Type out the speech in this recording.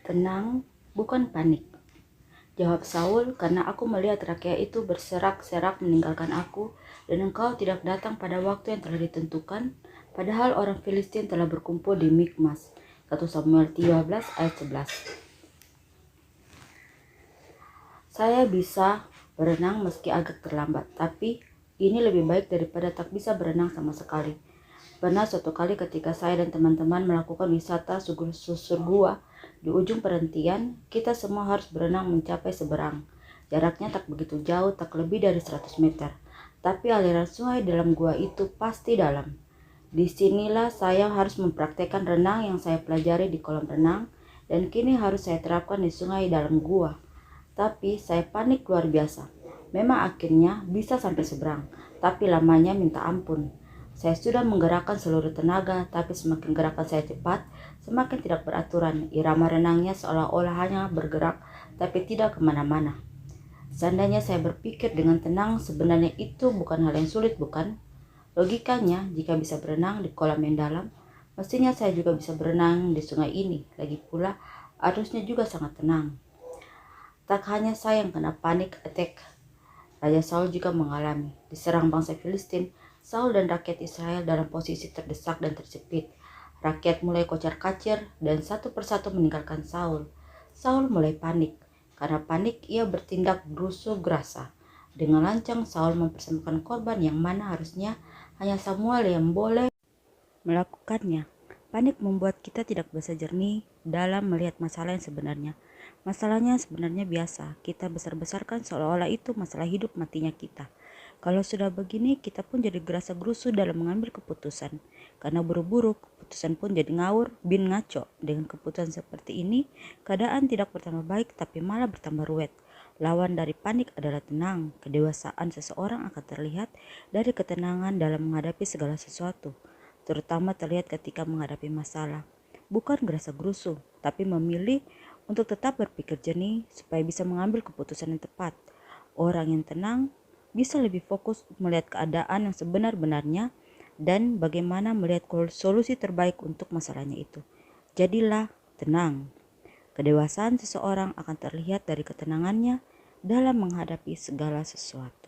Tenang, bukan panik, jawab Saul, karena aku melihat rakyat itu berserak-serak meninggalkan aku, dan engkau tidak datang pada waktu yang telah ditentukan, padahal orang Filistin telah berkumpul di Mikmas. 1 Samuel 13 ayat 11. Saya bisa berenang meski agak terlambat, tapi ini lebih baik daripada tak bisa berenang sama sekali. Pernah suatu kali ketika saya dan teman-teman melakukan wisata susur gua, di ujung perhentian, kita semua harus berenang mencapai seberang. Jaraknya tak begitu jauh, tak lebih dari 100 meter. Tapi aliran sungai dalam gua itu pasti dalam. Disinilah saya harus mempraktekkan renang yang saya pelajari di kolam renang, dan kini harus saya terapkan di sungai dalam gua. Tapi saya panik luar biasa. Memang akhirnya bisa sampai seberang, tapi lamanya minta ampun. Saya sudah menggerakkan seluruh tenaga, tapi semakin gerakan saya cepat, semakin tidak beraturan. Irama renangnya seolah-olah hanya bergerak, tapi tidak kemana-mana. Seandainya saya berpikir dengan tenang, sebenarnya itu bukan hal yang sulit, bukan? Logikanya, jika bisa berenang di kolam yang dalam, mestinya saya juga bisa berenang di sungai ini. Lagi pula, arusnya juga sangat tenang. Tak hanya saya yang kena panik attack, Raja Saul juga mengalami. Diserang bangsa Filistin, Saul dan rakyat Israel dalam posisi terdesak dan terjepit. Rakyat mulai kocar-kacir dan satu persatu meninggalkan Saul. Saul mulai panik. Karena panik, ia bertindak berusuh gerasa. Dengan lancang, Saul mempersembahkan korban yang mana harusnya hanya Samuel yang boleh melakukannya. Panik membuat kita tidak bisa jernih dalam melihat masalah yang sebenarnya. Masalahnya sebenarnya biasa, kita besar-besarkan seolah-olah itu masalah hidup matinya kita. Kalau sudah begini, kita pun jadi gerasa gerusu dalam mengambil keputusan. Karena buru-buru, keputusan pun jadi ngawur, bin ngaco. Dengan keputusan seperti ini, keadaan tidak bertambah baik tapi malah bertambah ruwet. Lawan dari panik adalah tenang. Kedewasaan seseorang akan terlihat dari ketenangan dalam menghadapi segala sesuatu, terutama terlihat ketika menghadapi masalah. Bukan gerasa gerusu, tapi memilih untuk tetap berpikir jernih supaya bisa mengambil keputusan yang tepat. Orang yang tenang bisa lebih fokus melihat keadaan yang sebenar-benarnya dan bagaimana melihat solusi terbaik untuk masalahnya itu. Jadilah tenang. Kedewasaan seseorang akan terlihat dari ketenangannya dalam menghadapi segala sesuatu.